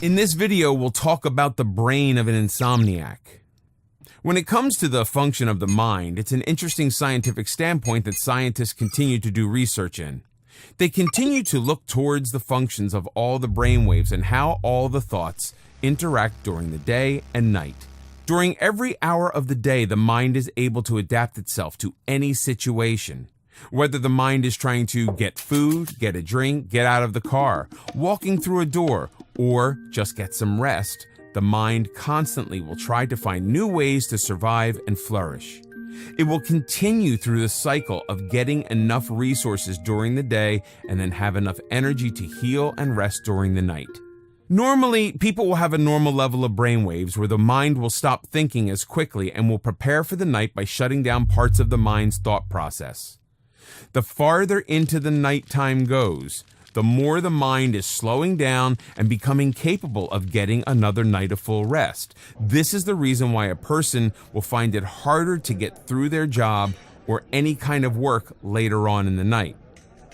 In this video, we'll talk about the brain of an insomniac. When it comes to the function of the mind, it's an interesting scientific standpoint that scientists continue to do research in. They continue to look towards the functions of all the brainwaves and how all the thoughts interact during the day and night. During every hour of the day, the mind is able to adapt itself to any situation. Whether the mind is trying to get food, get a drink, get out of the car, walking through a door, or just get some rest, the mind constantly will try to find new ways to survive and flourish. It will continue through the cycle of getting enough resources during the day and then have enough energy to heal and rest during the night. Normally, people will have a normal level of brainwaves where the mind will stop thinking as quickly and will prepare for the night by shutting down parts of the mind's thought process. The farther into the nighttime goes, the more the mind is slowing down and becoming capable of getting another night of full rest. This is the reason why a person will find it harder to get through their job or any kind of work later on in the night.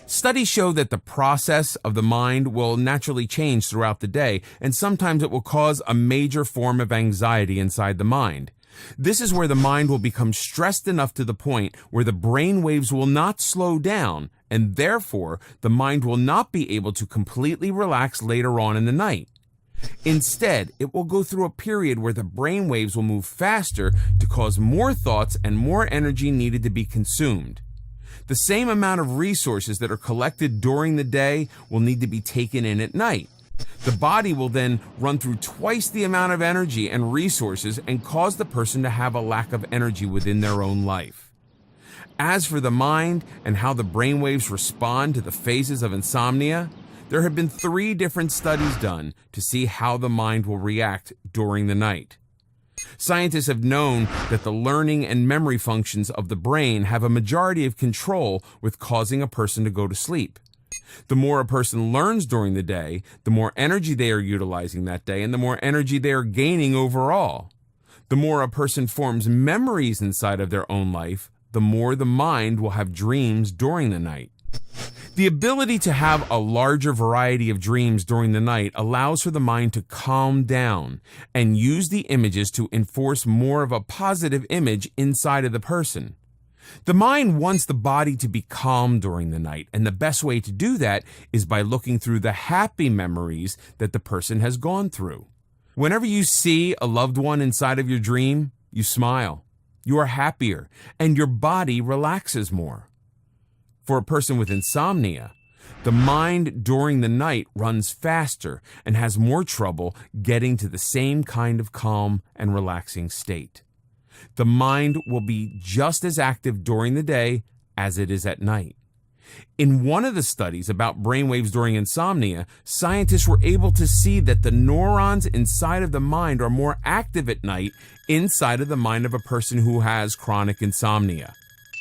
Studies show that the process of the mind will naturally change throughout the day, and sometimes it will cause a major form of anxiety inside the mind. This is where the mind will become stressed enough to the point where the brain waves will not slow down, and therefore the mind will not be able to completely relax later on in the night. Instead, it will go through a period where the brain waves will move faster to cause more thoughts and more energy needed to be consumed. The same amount of resources that are collected during the day will need to be taken in at night. The body will then run through twice the amount of energy and resources and cause the person to have a lack of energy within their own life. As for the mind and how the brainwaves respond to the phases of insomnia, there have been 3 different studies done to see how the mind will react during the night. Scientists have known that the learning and memory functions of the brain have a majority of control with causing a person to go to sleep. The more a person learns during the day, the more energy they are utilizing that day and the more energy they are gaining overall. The more a person forms memories inside of their own life, the more the mind will have dreams during the night. The ability to have a larger variety of dreams during the night allows for the mind to calm down and use the images to enforce more of a positive image inside of the person. The mind wants the body to be calm during the night, and the best way to do that is by looking through the happy memories that the person has gone through. Whenever you see a loved one inside of your dream, you smile, you are happier, and your body relaxes more. For a person with insomnia, the mind during the night runs faster and has more trouble getting to the same kind of calm and relaxing state. The mind will be just as active during the day as it is at night. In one of the studies about brainwaves during insomnia, scientists were able to see that the neurons inside of the mind are more active at night inside of the mind of a person who has chronic insomnia.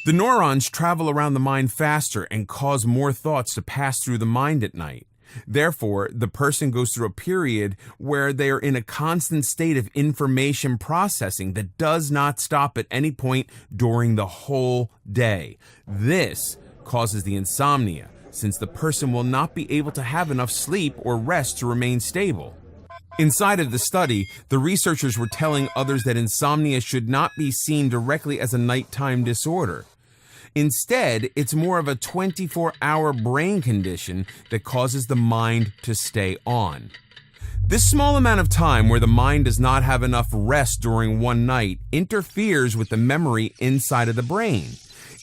The neurons travel around the mind faster and cause more thoughts to pass through the mind at night. Therefore, the person goes through a period where they are in a constant state of information processing that does not stop at any point during the whole day. This causes the insomnia, since the person will not be able to have enough sleep or rest to remain stable. Inside of the study, the researchers were telling others that insomnia should not be seen directly as a nighttime disorder. Instead, it's more of a 24-hour brain condition that causes the mind to stay on. This small amount of time where the mind does not have enough rest during one night interferes with the memory inside of the brain.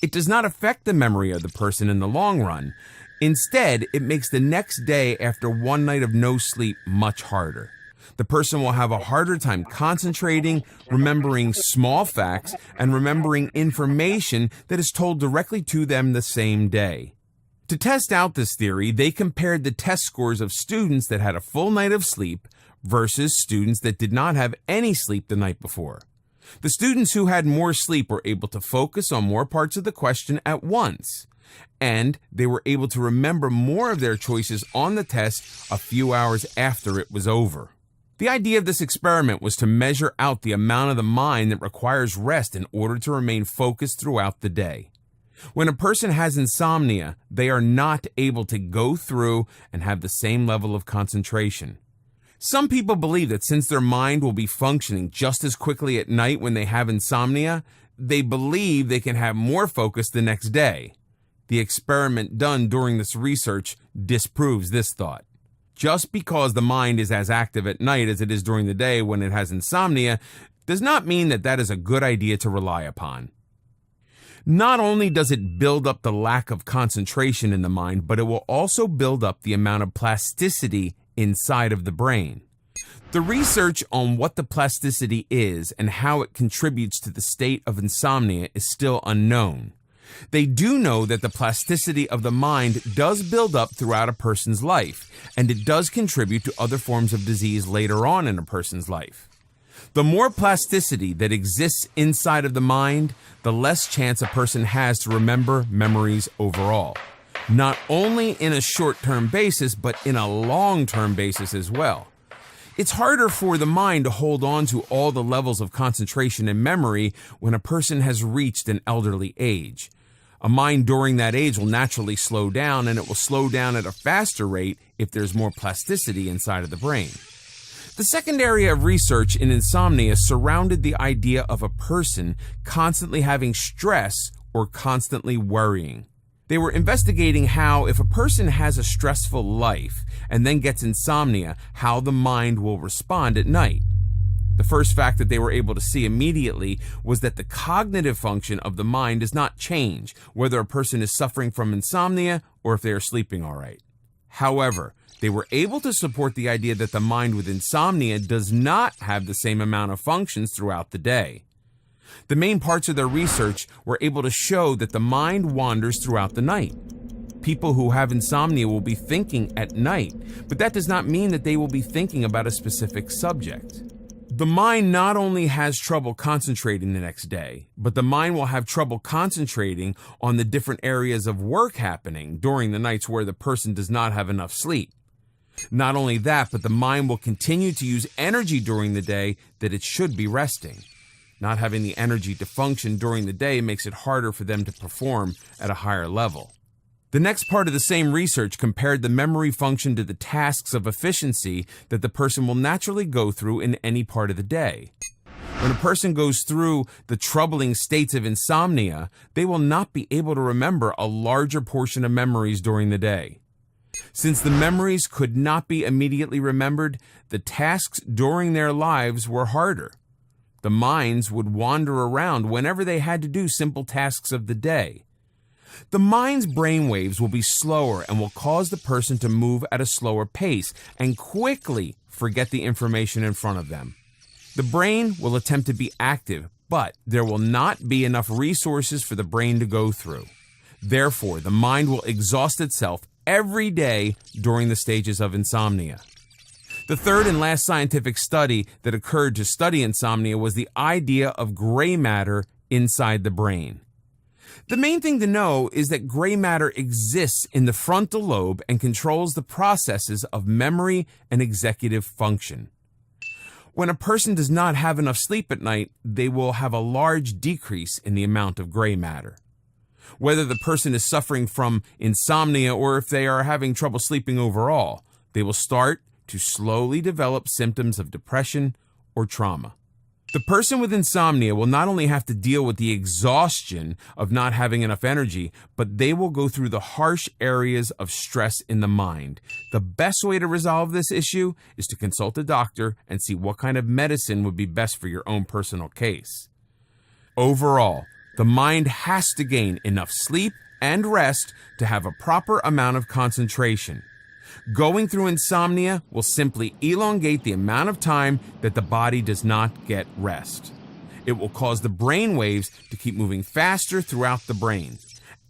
It does not affect the memory of the person in the long run. Instead, it makes the next day after one night of no sleep much harder. The person will have a harder time concentrating, remembering small facts, and remembering information that is told directly to them the same day. To test out this theory, they compared the test scores of students that had a full night of sleep versus students that did not have any sleep the night before. The students who had more sleep were able to focus on more parts of the question at once, and they were able to remember more of their choices on the test a few hours after it was over. The idea of this experiment was to measure out the amount of the mind that requires rest in order to remain focused throughout the day. When a person has insomnia, they are not able to go through and have the same level of concentration. Some people believe that since their mind will be functioning just as quickly at night when they have insomnia, they believe they can have more focus the next day. The experiment done during this research disproves this thought. Just because the mind is as active at night as it is during the day when it has insomnia does not mean that that is a good idea to rely upon. Not only does it build up the lack of concentration in the mind, but it will also build up the amount of plasticity inside of the brain. The research on what the plasticity is and how it contributes to the state of insomnia is still unknown. They do know that the plasticity of the mind does build up throughout a person's life, and it does contribute to other forms of disease later on in a person's life. The more plasticity that exists inside of the mind, the less chance a person has to remember memories overall. Not only in a short-term basis, but in a long-term basis as well. It's harder for the mind to hold on to all the levels of concentration and memory when a person has reached an elderly age. A mind during that age will naturally slow down, and it will slow down at a faster rate if there's more plasticity inside of the brain. The second area of research in insomnia surrounded the idea of a person constantly having stress or constantly worrying. They were investigating how, if a person has a stressful life and then gets insomnia, how the mind will respond at night. The first fact that they were able to see immediately was that the cognitive function of the mind does not change, whether a person is suffering from insomnia or if they are sleeping all right. However, they were able to support the idea that the mind with insomnia does not have the same amount of functions throughout the day. The main parts of their research were able to show that the mind wanders throughout the night. People who have insomnia will be thinking at night, but that does not mean that they will be thinking about a specific subject. The mind not only has trouble concentrating the next day, but the mind will have trouble concentrating on the different areas of work happening during the nights where the person does not have enough sleep. Not only that, but the mind will continue to use energy during the day that it should be resting. Not having the energy to function during the day makes it harder for them to perform at a higher level. The next part of the same research compared the memory function to the tasks of efficiency that the person will naturally go through in any part of the day. When a person goes through the troubling states of insomnia, they will not be able to remember a larger portion of memories during the day. Since the memories could not be immediately remembered, the tasks during their lives were harder. The minds would wander around whenever they had to do simple tasks of the day. The mind's brainwaves will be slower and will cause the person to move at a slower pace and quickly forget the information in front of them. The brain will attempt to be active, but there will not be enough resources for the brain to go through. Therefore, the mind will exhaust itself every day during the stages of insomnia. The third and last scientific study that occurred to study insomnia was the idea of gray matter inside the brain. The main thing to know is that gray matter exists in the frontal lobe and controls the processes of memory and executive function. When a person does not have enough sleep at night, they will have a large decrease in the amount of gray matter. Whether the person is suffering from insomnia or if they are having trouble sleeping overall, they will start to slowly develop symptoms of depression or trauma. The person with insomnia will not only have to deal with the exhaustion of not having enough energy, but they will go through the harsh areas of stress in the mind. The best way to resolve this issue is to consult a doctor and see what kind of medicine would be best for your own personal case. Overall, the mind has to gain enough sleep and rest to have a proper amount of concentration. Going through insomnia will simply elongate the amount of time that the body does not get rest. It will cause the brain waves to keep moving faster throughout the brain,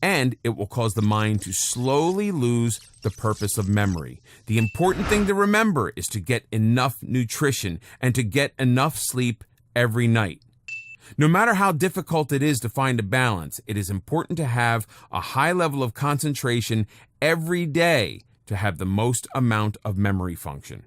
and it will cause the mind to slowly lose the purpose of memory. The important thing to remember is to get enough nutrition and to get enough sleep every night. No matter how difficult it is to find a balance, it is important to have a high level of concentration every day to have the most amount of memory function.